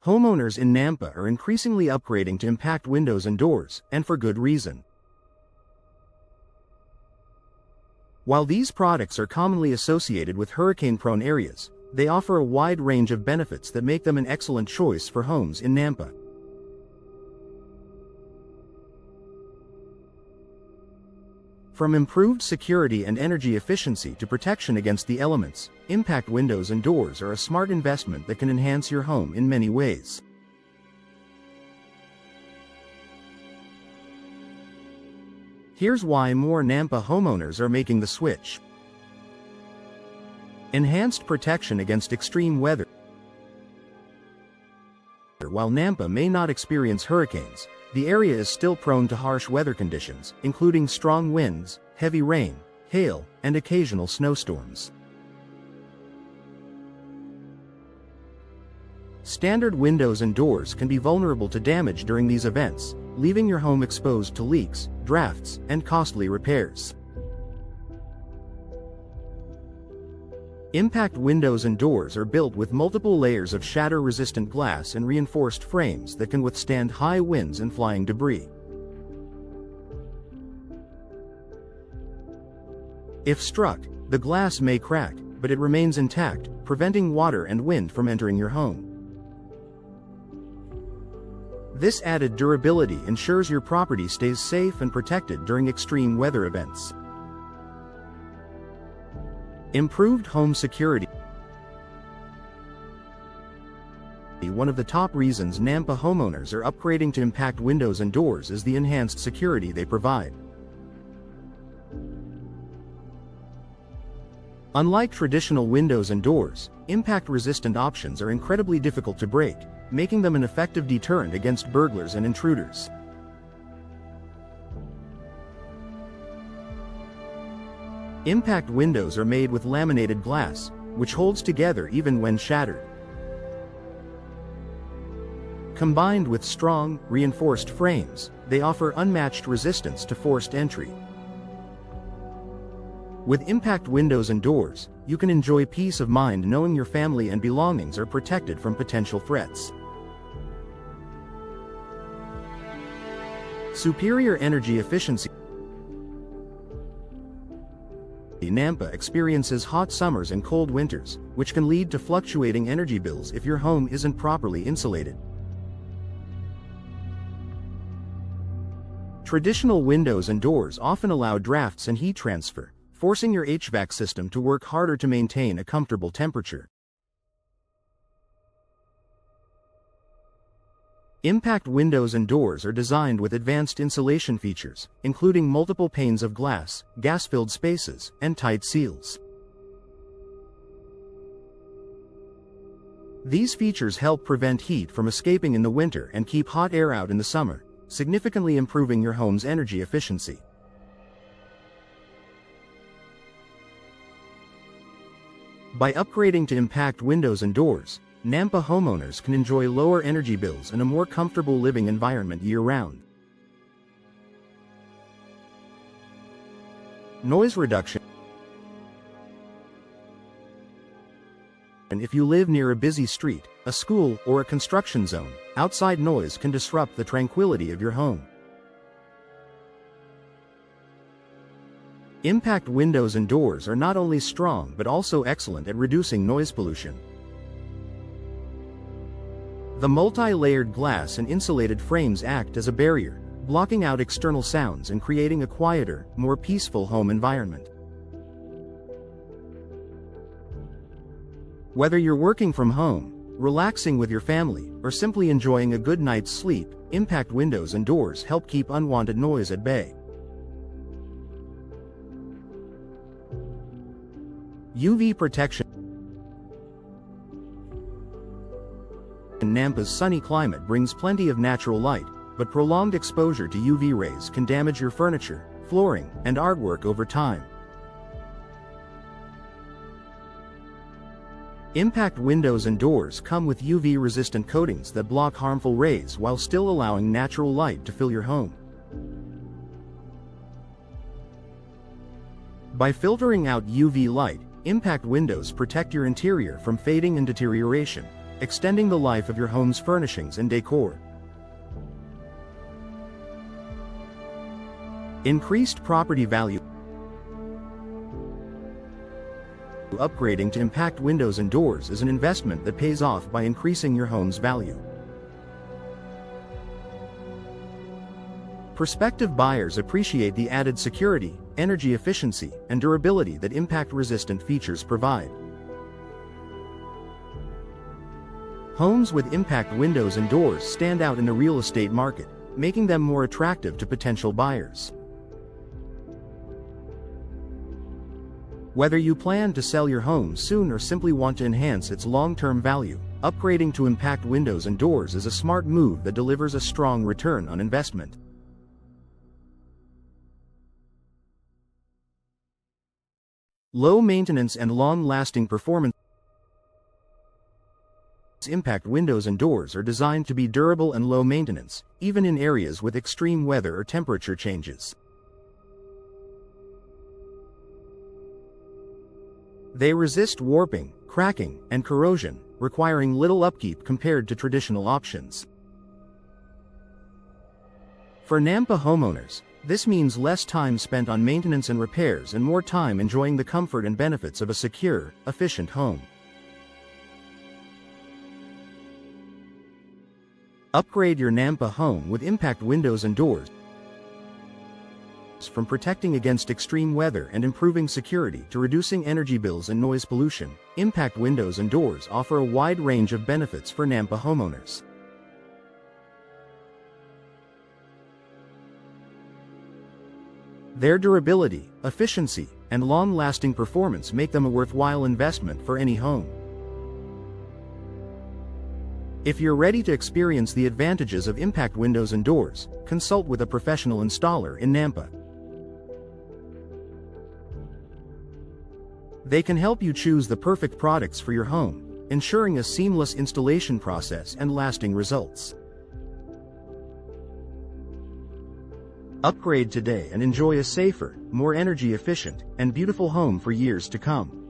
Homeowners in Nampa are increasingly upgrading to impact windows and doors, and for good reason. While these products are commonly associated with hurricane-prone areas, they offer a wide range of benefits that make them an excellent choice for homes in Nampa. From improved security and energy efficiency to protection against the elements, impact windows and doors are a smart investment that can enhance your home in many ways. Here's why more Nampa homeowners are making the switch. Enhanced protection against extreme weather. While Nampa may not experience hurricanes, the area is still prone to harsh weather conditions, including strong winds, heavy rain, hail, and occasional snowstorms. Standard windows and doors can be vulnerable to damage during these events, leaving your home exposed to leaks, drafts, and costly repairs. Impact windows and doors are built with multiple layers of shatter-resistant glass and reinforced frames that can withstand high winds and flying debris. If struck, the glass may crack, but it remains intact, preventing water and wind from entering your home. This added durability ensures your property stays safe and protected during extreme weather events. Improved home security. One of the top reasons Nampa homeowners are upgrading to impact windows and doors is the enhanced security they provide. Unlike traditional windows and doors, impact-resistant options are incredibly difficult to break, making them an effective deterrent against burglars and intruders. Impact windows are made with laminated glass, which holds together even when shattered. Combined with strong, reinforced frames, they offer unmatched resistance to forced entry. With impact windows and doors, you can enjoy peace of mind knowing your family and belongings are protected from potential threats. Superior energy efficiency. Nampa experiences hot summers and cold winters, which can lead to fluctuating energy bills if your home isn't properly insulated. Traditional windows and doors often allow drafts and heat transfer, forcing your HVAC system to work harder to maintain a comfortable temperature. Impact windows and doors are designed with advanced insulation features, including multiple panes of glass, gas-filled spaces, and tight seals. These features help prevent heat from escaping in the winter and keep hot air out in the summer, significantly improving your home's energy efficiency. By upgrading to impact windows and doors, Nampa homeowners can enjoy lower energy bills and a more comfortable living environment year-round. Noise reduction. And if you live near a busy street, a school, or a construction zone, outside noise can disrupt the tranquility of your home. Impact windows and doors are not only strong but also excellent at reducing noise pollution. The multi-layered glass and insulated frames act as a barrier, blocking out external sounds and creating a quieter, more peaceful home environment. Whether you're working from home, relaxing with your family, or simply enjoying a good night's sleep, impact windows and doors help keep unwanted noise at bay. UV protection. Nampa's sunny climate brings plenty of natural light, but prolonged exposure to UV rays can damage your furniture, flooring, and artwork over time. Impact windows and doors come with UV-resistant coatings that block harmful rays while still allowing natural light to fill your home. By filtering out UV light, impact windows protect your interior from fading and deterioration, extending the life of your home's furnishings and decor. Increased property value. Upgrading to impact windows and doors is an investment that pays off by increasing your home's value. Prospective buyers appreciate the added security, energy efficiency, and durability that impact-resistant features provide. Homes with impact windows and doors stand out in the real estate market, making them more attractive to potential buyers. Whether you plan to sell your home soon or simply want to enhance its long-term value, upgrading to impact windows and doors is a smart move that delivers a strong return on investment. Low maintenance and long-lasting performance. Impact windows and doors are designed to be durable and low maintenance, even in areas with extreme weather or temperature changes. They resist warping, cracking, and corrosion, requiring little upkeep compared to traditional options. For Nampa homeowners, this means less time spent on maintenance and repairs and more time enjoying the comfort and benefits of a secure, efficient home. Upgrade your Nampa home with impact windows and doors. From protecting against extreme weather and improving security to reducing energy bills and noise pollution, impact windows and doors offer a wide range of benefits for Nampa homeowners. Their durability, efficiency, and long-lasting performance make them a worthwhile investment for any home. If you're ready to experience the advantages of impact windows and doors, consult with a professional installer in Nampa. They can help you choose the perfect products for your home, ensuring a seamless installation process and lasting results. Upgrade today and enjoy a safer, more energy efficient, and beautiful home for years to come.